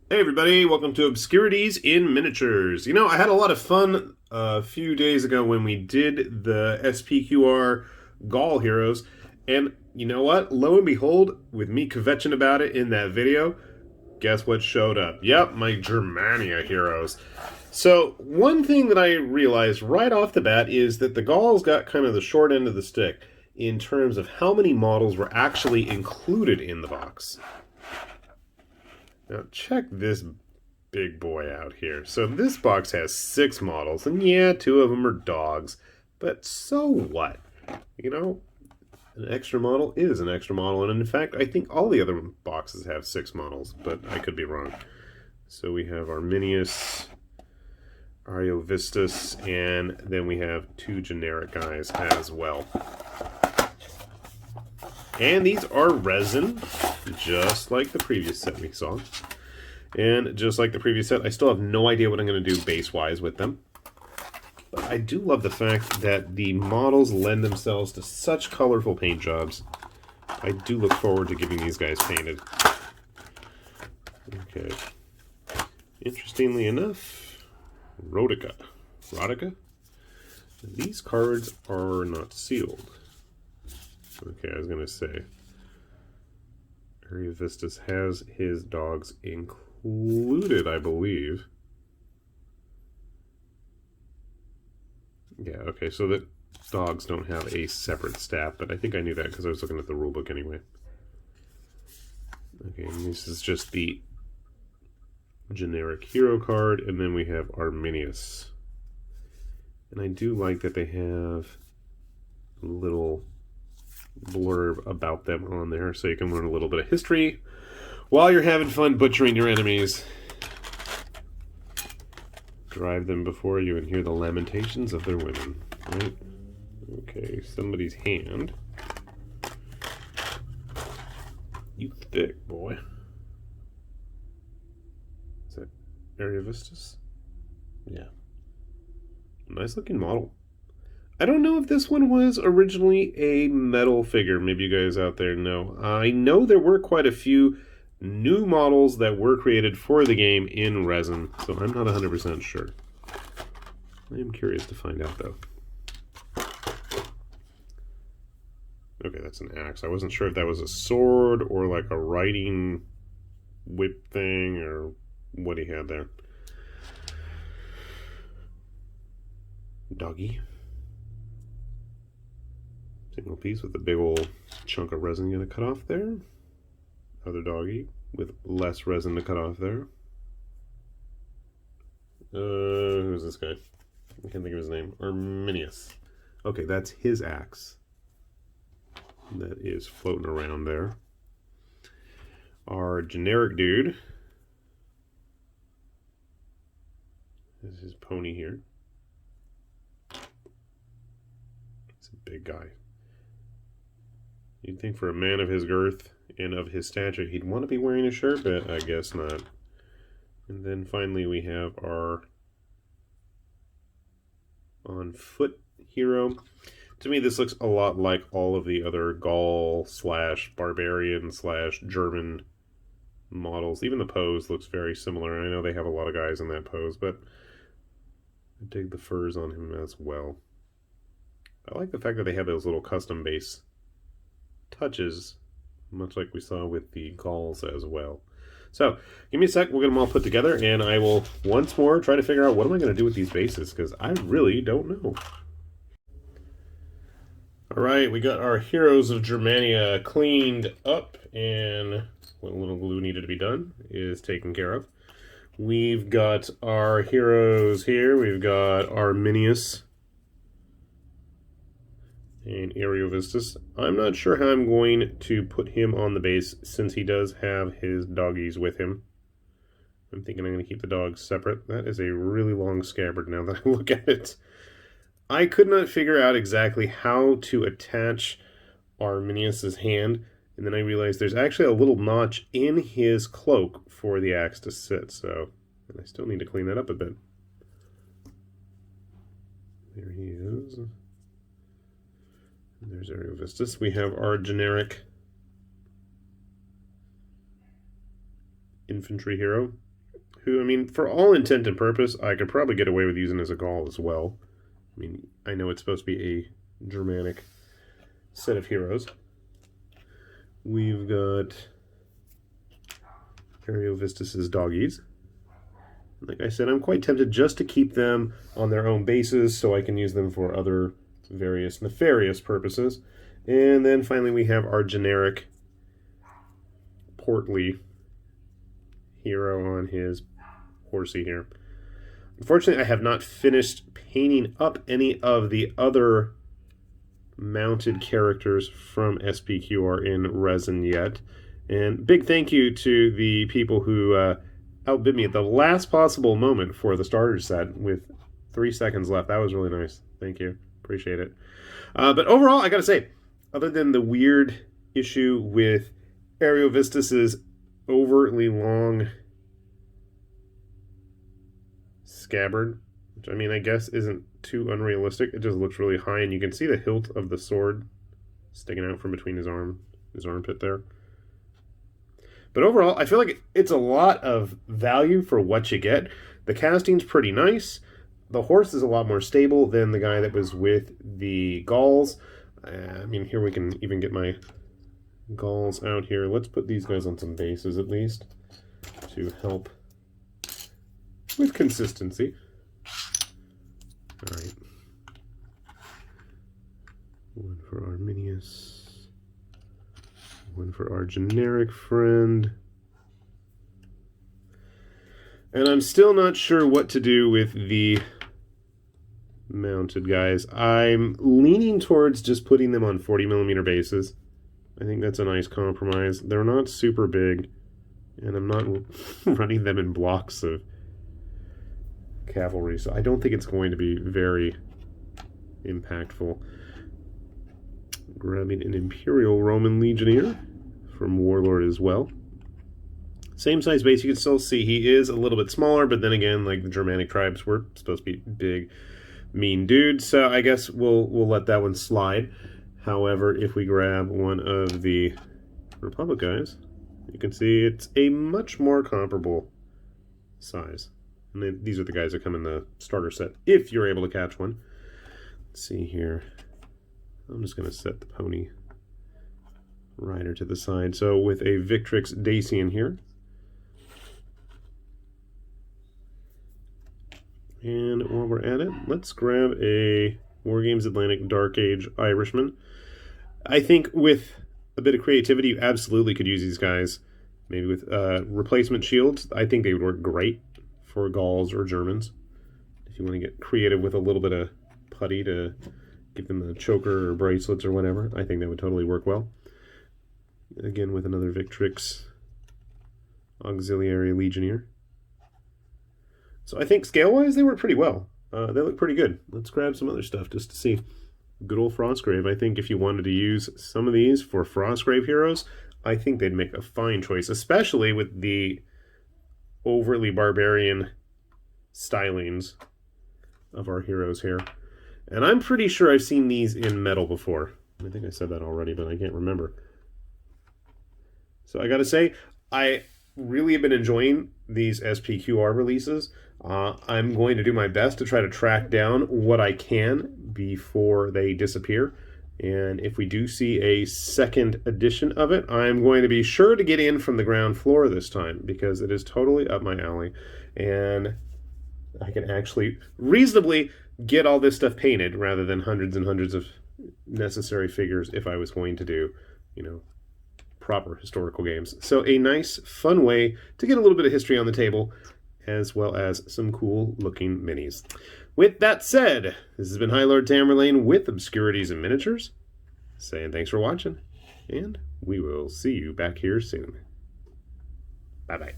Hey everybody, welcome to Obscurities in Miniatures. You know, I had a lot of fun a few days ago when we did the SPQR Gaul heroes, and you know what? Lo and behold, with me kvetching about it in that video, guess what showed up? Yep, my Germania heroes. So, one thing that I realized right off the bat is that the Gauls got kind of the short end of the stick in terms of how many models were actually included in the box. Now, check this big boy out here. So this box has 6 models, and yeah, 2 of them are dogs. But so what? You know, an extra model is an extra model, and in fact, I think all the other boxes have 6 models, but I could be wrong. So we have Arminius, Ariovistus, and then we have 2 generic guys as well. And these are resin, just like the previous set we saw. And just like the previous set, I still have no idea what I'm going to do base-wise with them. But I do love the fact that the models lend themselves to such colorful paint jobs. I do look forward to getting these guys painted. Okay. Interestingly enough, Rodica. These cards are not sealed. Okay, I was going to say. Ariovistus has his dogs included, I believe. Yeah, okay, so the dogs don't have a separate stat, but I think I knew that because I was looking at the rulebook anyway. Okay, and this is just the generic hero card, and then we have Arminius. And I do like that they have a little blurb about them on there, so you can learn a little bit of history while you're having fun butchering your enemies. Drive them before you and hear the lamentations of their women. Right? Okay, somebody's hand. You thick boy. Is that Ariovistus? Yeah. Nice looking model. I don't know if this one was originally a metal figure. Maybe you guys out there know. I know there were quite a few new models that were created for the game in resin, so I'm not 100% sure. I am curious to find out, though. Okay, that's an axe. I wasn't sure if that was a sword or like a riding whip thing or what he had there. Doggy. Single piece with a big old chunk of resin going to cut off there. Other doggy with less resin to cut off there. Who's this guy? I can't think of his name. Arminius. Okay, that's his axe. That is floating around there. Our generic dude is his pony here. It's a big guy. You'd think for a man of his girth and of his stature, he'd want to be wearing a shirt, but I guess not. And then finally we have our on foot hero. To me, this looks a lot like all of the other Gaul slash barbarian slash German models. Even the pose looks very similar. I know they have a lot of guys in that pose, but I dig the furs on him as well. I like the fact that they have those little custom base touches, much like we saw with the Gauls as well. So, give me a sec, we'll get them all put together, and I will once more try to figure out what am I going to do with these bases, because I really don't know. Alright, we got our heroes of Germania cleaned up, and what little glue needed to be done is taken care of. We've got our heroes here. We've got Arminius and Ariovistus. I'm not sure how I'm going to put him on the base since he does have his doggies with him. I'm thinking I'm going to keep the dogs separate. That is a really long scabbard now that I look at it. I could not figure out exactly how to attach Arminius's hand, and then I realized there's actually a little notch in his cloak for the axe to sit, so I still need to clean that up a bit. There he is. There's Ariovistus. We have our generic infantry hero. who, I mean, for all intent and purpose, I could probably get away with using as a Gaul as well. I mean, I know it's supposed to be a Germanic set of heroes. We've got Ariovistus's doggies. Like I said, I'm quite tempted just to keep them on their own bases so I can use them for other various nefarious purposes. And then finally we have our generic portly hero on his horsey here. Unfortunately, I have not finished painting up any of the other mounted characters from SPQR in resin yet. And big thank you to the people who outbid me at the last possible moment for the starter set with 3 seconds left. That was really nice. Thank you. Appreciate it. But overall, I gotta say, other than the weird issue with Ariovistus's overtly long scabbard, which I mean, I guess isn't too unrealistic. It just looks really high, and you can see the hilt of the sword sticking out from between his armpit there. But overall, I feel like it's a lot of value for what you get. The casting's pretty nice. The horse is a lot more stable than the guy that was with the Gauls. I mean, here we can even get my Gauls out here. Let's put these guys on some bases at least to help with consistency. All right. One for Arminius. One for our generic friend. And I'm still not sure what to do with the mounted guys. I'm leaning towards just putting them on 40mm bases. I think that's a nice compromise. They're not super big, and I'm not running them in blocks of cavalry, so I don't think it's going to be very impactful. Grabbing an Imperial Roman Legionnaire from Warlord as well. Same size base, you can still see he is a little bit smaller, but then again, like the Germanic tribes were supposed to be big, mean dudes, so I guess we'll let that one slide. However, if we grab one of the Republic guys, you can see it's a much more comparable size. And then these are the guys that come in the starter set, if you're able to catch one. Let's see here. I'm just going to set the pony rider to the side. So with a Victrix Dacian here. And while we're at it, let's grab a Wargames Atlantic Dark Age Irishman. I think with a bit of creativity, you absolutely could use these guys. Maybe with replacement shields. I think they would work great for Gauls or Germans. If you want to get creative with a little bit of putty to give them a choker or bracelets or whatever, I think that would totally work well. Again, with another Victrix Auxiliary Legionnaire. So I think scale-wise, they work pretty well. They look pretty good. Let's grab some other stuff just to see. Good old Frostgrave. I think if you wanted to use some of these for Frostgrave heroes, I think they'd make a fine choice, especially with the overtly barbarian stylings of our heroes here. And I'm pretty sure I've seen these in metal before. I think I said that already, but I can't remember. So I gotta say, I really have been enjoying these SPQR releases. I'm going to do my best to try to track down what I can before they disappear. And if we do see a second edition of it, I'm going to be sure to get in from the ground floor this time, because it is totally up my alley. And I can actually reasonably get all this stuff painted rather than hundreds and hundreds of necessary figures if I was going to do, you know, proper historical games. So a nice, fun way to get a little bit of history on the table, as well as some cool looking minis. With that said, this has been High Lord Tamerlane with Obscurities and Miniatures, saying thanks for watching, and we will see you back here soon. Bye-bye.